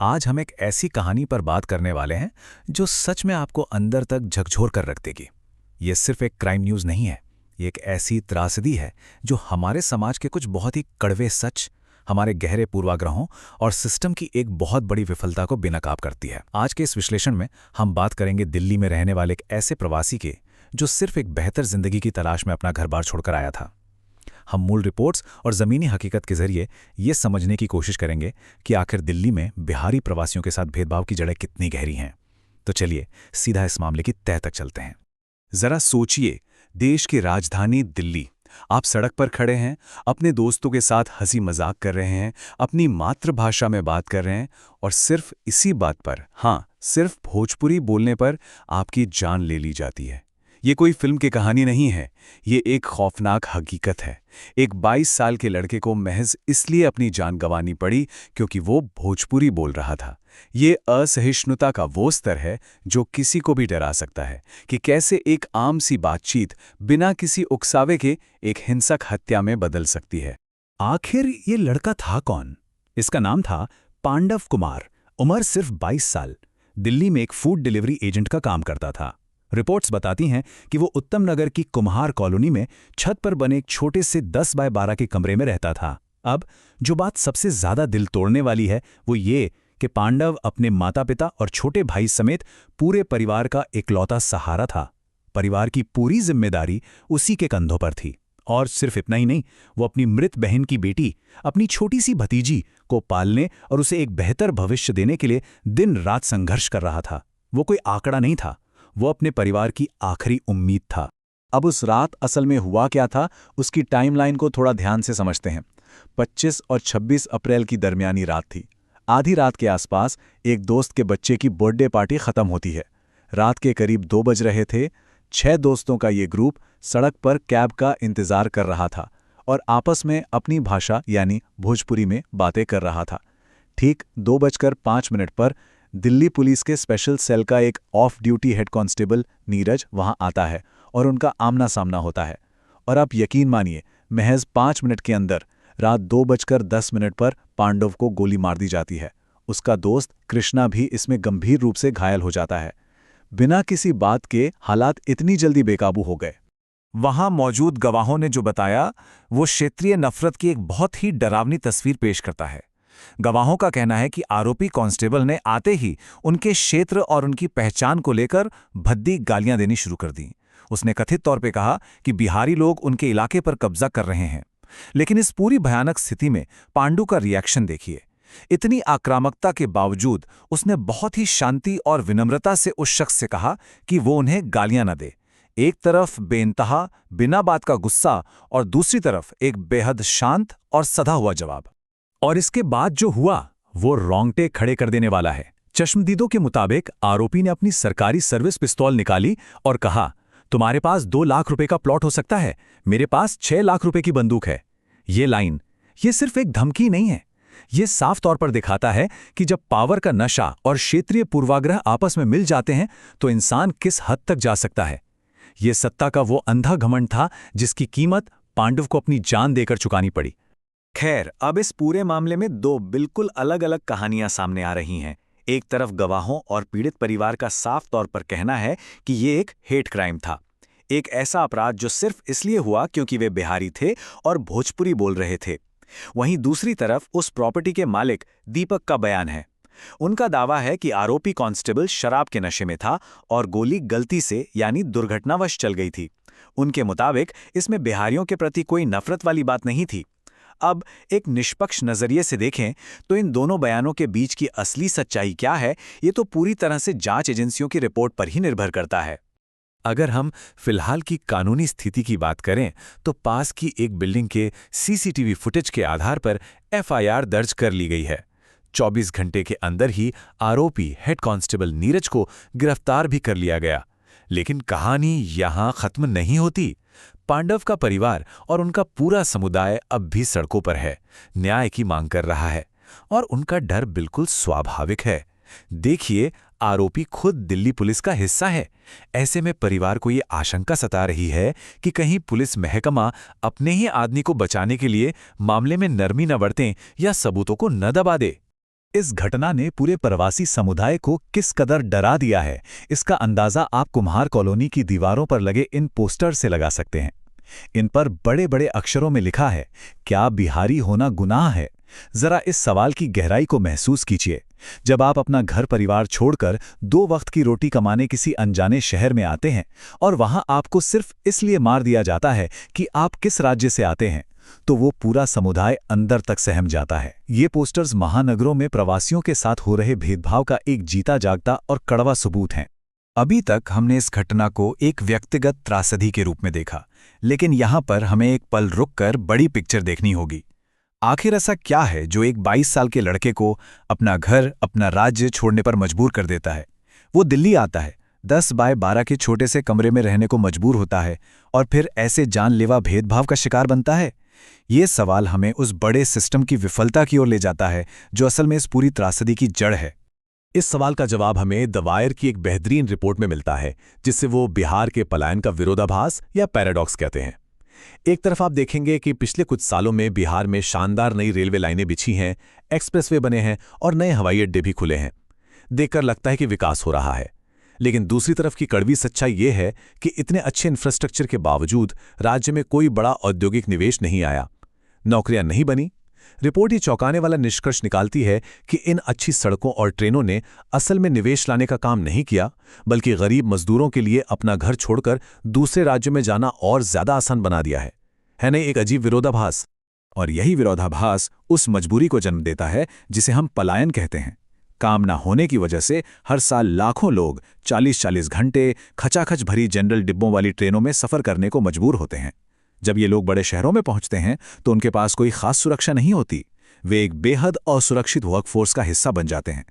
आज हम एक ऐसी कहानी पर बात करने वाले हैं जो सच में आपको अंदर तक झकझोर कर रख देगी। ये सिर्फ एक क्राइम न्यूज़ नहीं है, ये एक ऐसी त्रासदी है जो हमारे समाज के कुछ बहुत ही कड़वे सच, हमारे गहरे पूर्वाग्रहों और सिस्टम की एक बहुत बड़ी विफलता को बेनकाब करती है। आज के इस विश्लेषण में हम बात करेंगे दिल्ली में रहने वाले एक ऐसे प्रवासी के जो सिर्फ एक बेहतर जिंदगी की तलाश में अपना घर बार छोड़कर आया था। हम मूल रिपोर्ट्स और ज़मीनी हकीकत के जरिए ये समझने की कोशिश करेंगे कि आखिर दिल्ली में बिहारी प्रवासियों के साथ भेदभाव की जड़ें कितनी गहरी हैं। तो चलिए सीधा इस मामले की तह तक चलते हैं। जरा सोचिए, देश की राजधानी दिल्ली, आप सड़क पर खड़े हैं, अपने दोस्तों के साथ हंसी मजाक कर रहे हैं, अपनी मातृभाषा में बात कर रहे हैं और सिर्फ इसी बात पर, हाँ, सिर्फ भोजपुरी बोलने पर आपकी जान ले ली जाती है। ये कोई फिल्म की कहानी नहीं है, ये एक खौफनाक हकीकत है। एक 22 साल के लड़के को महज इसलिए अपनी जान गंवानी पड़ी क्योंकि वो भोजपुरी बोल रहा था। ये असहिष्णुता का वो स्तर है जो किसी को भी डरा सकता है कि कैसे एक आम सी बातचीत बिना किसी उकसावे के एक हिंसक हत्या में बदल सकती है। आखिर ये लड़का था कौन? इसका नाम था पांडव कुमार। उम्र सिर्फ 22 साल। दिल्ली में एक फूड डिलीवरी एजेंट का काम करता था। रिपोर्ट्स बताती हैं कि वो उत्तम नगर की कुम्हार कॉलोनी में छत पर बने एक छोटे से 10 बाय 12 के कमरे में रहता था। अब जो बात सबसे ज्यादा दिल तोड़ने वाली है वो ये कि पांडव अपने माता पिता और छोटे भाई समेत पूरे परिवार का इकलौता सहारा था। परिवार की पूरी जिम्मेदारी उसी के कंधों पर थी। और सिर्फ इतना ही नहीं, वो अपनी मृत बहन की बेटी, अपनी छोटी सी भतीजी को पालने और उसे एक बेहतर भविष्य देने के लिए दिन रात संघर्ष कर रहा था। वो कोई आंकड़ा नहीं था, वो अपने परिवार की आखिरी उम्मीद था। अब उस रात असल में हुआ क्या था, उसकी टाइमलाइन को थोड़ा ध्यान से समझते हैं। 25 और 26 अप्रैल की दरमियानी रात थी। आधी रात के आसपास एक दोस्त के बच्चे की बर्थडे पार्टी खत्म होती है। रात के करीब 2 बज रहे थे। 6 दोस्तों का ये ग्रुप सड़क पर कैब का इंतजार कर रहा था और आपस में अपनी भाषा यानी भोजपुरी में बातें कर रहा था। ठीक 2:05 पर दिल्ली पुलिस के स्पेशल सेल का एक of duty head constable Neeraj वहां आता है और उनका आमना सामना होता है। और आप यकीन मानिए, महज 5 मिनट के अंदर रात 2:10 पर पांडव को गोली मार दी जाती है। उसका दोस्त कृष्णा भी इसमें गंभीर रूप से घायल हो जाता है। बिना किसी बात के हालात इतनी जल्दी बेकाबू हो गए। वहां मौजूद गवाहों ने जो बताया वो क्षेत्रीय नफरत की एक बहुत ही डरावनी तस्वीर पेश करता है। गवाहों का कहना है कि आरोपी कांस्टेबल ने आते ही उनके क्षेत्र और उनकी पहचान को लेकर भद्दी गालियां देनी शुरू कर दी। उसने कथित तौर पे कहा कि बिहारी लोग उनके इलाके पर कब्जा कर रहे हैं। लेकिन इस पूरी भयानक स्थिति में पांडु का रिएक्शन देखिए। इतनी आक्रामकता के बावजूद उसने बहुत ही शांति और विनम्रता से उस शख्स से कहा कि वो उन्हें गालियां न दे। एक तरफ बेइंतहा बिना बात का गुस्सा और दूसरी तरफ एक बेहद शांत और सधा हुआ जवाब। और इसके बाद जो हुआ वो रोंगटे खड़े कर देने वाला है। चश्मदीदों के मुताबिक आरोपी ने अपनी सरकारी सर्विस पिस्तौल निकाली और कहा, तुम्हारे पास 2 लाख रुपए का प्लॉट हो सकता है, मेरे पास 6 लाख रुपए की बंदूक है। ये लाइन, ये सिर्फ एक धमकी नहीं है, ये साफ तौर पर दिखाता है कि जब पावर का नशा और क्षेत्रीय पूर्वाग्रह आपस में मिल जाते हैं तो इंसान किस हद तक जा सकता है। ये सत्ता का वो अंधा घमंड था जिसकी कीमत पांडव को अपनी जान देकर चुकानी पड़ी। खैर, अब इस पूरे मामले में 2 बिल्कुल अलग-अलग कहानियां सामने आ रही हैं। एक तरफ गवाहों और पीड़ित परिवार का साफ तौर पर कहना है कि ये एक हेट क्राइम था, एक ऐसा अपराध जो सिर्फ इसलिए हुआ क्योंकि वे बिहारी थे और भोजपुरी बोल रहे थे। वहीं दूसरी तरफ उस प्रॉपर्टी के मालिक दीपक का बयान है। उनका दावा है कि आरोपी कांस्टेबल शराब के नशे में था और गोली गलती से यानी दुर्घटनावश चल गई थी। उनके मुताबिक इसमें बिहारियों के प्रति कोई नफरत वाली बात नहीं थी। अब एक निष्पक्ष नजरिए से देखें तो इन दोनों बयानों के बीच की असली सच्चाई क्या है, ये तो पूरी तरह से जांच एजेंसियों की रिपोर्ट पर ही निर्भर करता है। अगर हम फिलहाल की कानूनी स्थिति की बात करें तो पास की एक बिल्डिंग के सीसीटीवी फुटेज के आधार पर एफआईआर दर्ज कर ली गई है। 24 घंटे के अंदर ही आरोपी हेड कांस्टेबल नीरज को गिरफ्तार भी कर लिया गया। लेकिन कहानी यहां खत्म नहीं होती। पांडव का परिवार और उनका पूरा समुदाय अब भी सड़कों पर है, न्याय की मांग कर रहा है और उनका डर बिल्कुल स्वाभाविक है। देखिए, आरोपी खुद दिल्ली पुलिस का हिस्सा है। ऐसे में परिवार को ये आशंका सता रही है कि कहीं पुलिस महकमा अपने ही आदमी को बचाने के लिए मामले में नरमी न बरतें या सबूतों को न दबा दे। इस घटना ने पूरे प्रवासी समुदाय को किस कदर डरा दिया है, इसका अंदाजा आप कुम्हार कॉलोनी की दीवारों पर लगे इन पोस्टर से लगा सकते हैं। इन पर बड़े बड़े अक्षरों में लिखा है, क्या बिहारी होना गुनाह है? जरा इस सवाल की गहराई को महसूस कीजिए। जब आप अपना घर परिवार छोड़कर 2 वक्त की रोटी कमाने किसी अनजाने शहर में आते हैं और वहां आपको सिर्फ इसलिए मार दिया जाता है कि आप किस राज्य से आते हैं, तो वो पूरा समुदाय अंदर तक सहम जाता है। ये पोस्टर्स महानगरों में प्रवासियों के साथ हो रहे भेदभाव का एक जीता जागता और कड़वा सबूत हैं। अभी तक हमने इस घटना को एक व्यक्तिगत त्रासदी के रूप में देखा, लेकिन यहाँ पर हमें एक पल रुककर बड़ी पिक्चर देखनी होगी। आखिर ऐसा क्या है जो एक 22 साल के लड़के को अपना घर, अपना राज्य छोड़ने पर मजबूर कर देता है? वो दिल्ली आता है, 10 बाय 12 के छोटे से कमरे में रहने को मजबूर होता है और फिर ऐसे जानलेवा भेदभाव का शिकार बनता है। ये सवाल हमें उस बड़े सिस्टम की विफलता की ओर ले जाता है जो असल में इस पूरी त्रासदी की जड़ है। इस सवाल का जवाब हमें द वायर की एक बेहतरीन रिपोर्ट में मिलता है, जिसे वो बिहार के पलायन का विरोधाभास या पैराडॉक्स कहते हैं। एक तरफ आप देखेंगे कि पिछले कुछ सालों में बिहार में शानदार नई रेलवे लाइनें बिछी हैं, एक्सप्रेसवे बने हैं और नए हवाई अड्डे भी खुले हैं। देखकर लगता है कि विकास हो रहा है। लेकिन दूसरी तरफ की कड़वी सच्चाई ये है कि इतने अच्छे इंफ्रास्ट्रक्चर के बावजूद राज्य में कोई बड़ा औद्योगिक निवेश नहीं आया, नौकरियां नहीं बनी। रिपोर्ट ये चौंकाने वाला निष्कर्ष निकालती है कि इन अच्छी सड़कों और ट्रेनों ने असल में निवेश लाने का काम नहीं किया, बल्कि गरीब मजदूरों के लिए अपना घर छोड़कर दूसरे राज्यों में जाना और ज्यादा आसान बना दिया है नहीं एक अजीब विरोधाभास? और यही विरोधाभास उस मजबूरी को जन्म देता है जिसे हम पलायन कहते हैं। काम ना होने की वजह से हर साल लाखों लोग 40-40 घंटे खचाखच भरी जनरल डिब्बों वाली ट्रेनों में सफर करने को मजबूर होते हैं। जब ये लोग बड़े शहरों में पहुंचते हैं तो उनके पास कोई खास सुरक्षा नहीं होती। वे एक बेहद असुरक्षित वर्कफोर्स का हिस्सा बन जाते हैं।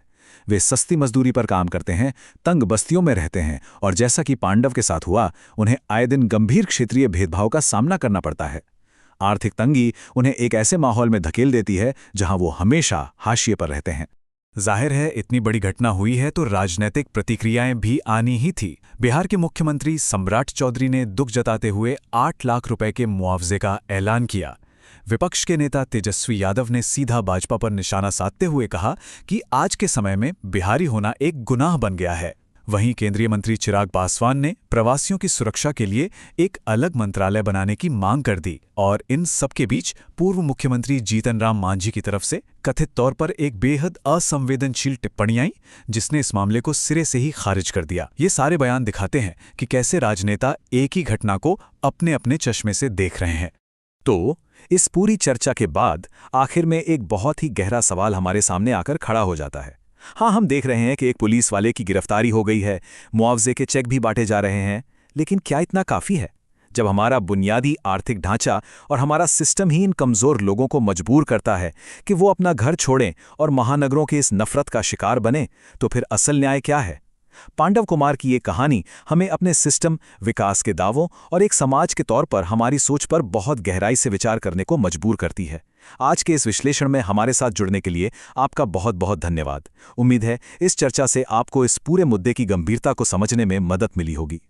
वे सस्ती मजदूरी पर काम करते हैं, तंग बस्तियों में रहते हैं और जैसा कि पांडव के साथ हुआ, उन्हें आए दिन गंभीर क्षेत्रीय भेदभाव का सामना करना पड़ता है। आर्थिक तंगी उन्हें एक ऐसे माहौल में धकेल देती है जहां वो हमेशा हाशिए पर रहते हैं। जाहिर है, इतनी बड़ी घटना हुई है तो राजनीतिक प्रतिक्रियाएं भी आनी ही थी। बिहार के मुख्यमंत्री सम्राट चौधरी ने दुख जताते हुए 8 लाख रुपए के मुआवजे का ऐलान किया। विपक्ष के नेता तेजस्वी यादव ने सीधा भाजपा पर निशाना साधते हुए कहा कि आज के समय में बिहारी होना एक गुनाह बन गया है। वहीं केंद्रीय मंत्री चिराग पासवान ने प्रवासियों की सुरक्षा के लिए एक अलग मंत्रालय बनाने की मांग कर दी और इन सबके बीच पूर्व मुख्यमंत्री जीतन राम मांझी की तरफ से कथित तौर पर एक बेहद असंवेदनशील टिप्पणी आई, जिसने इस मामले को सिरे से ही खारिज कर दिया। ये सारे बयान दिखाते हैं कि कैसे राजनेता एक ही घटना को अपने अपने चश्मे से देख रहे हैं। तो इस पूरी चर्चा के बाद आखिर में एक बहुत ही गहरा सवाल हमारे सामने आकर खड़ा हो जाता है। हाँ, हम देख रहे हैं कि एक पुलिस वाले की गिरफ्तारी हो गई है, मुआवजे के चेक भी बांटे जा रहे हैं, लेकिन क्या इतना काफ़ी है? जब हमारा बुनियादी आर्थिक ढांचा और हमारा सिस्टम ही इन कमज़ोर लोगों को मजबूर करता है कि वो अपना घर छोड़ें और महानगरों के इस नफरत का शिकार बने, तो फिर असल न्याय क्या है? पांडव कुमार की ये कहानी हमें अपने सिस्टम, विकास के दावों और एक समाज के तौर पर हमारी सोच पर बहुत गहराई से विचार करने को मजबूर करती है। आज के इस विश्लेषण में हमारे साथ जुड़ने के लिए आपका बहुत बहुत धन्यवाद। उम्मीद है इस चर्चा से आपको इस पूरे मुद्दे की गंभीरता को समझने में मदद मिली होगी।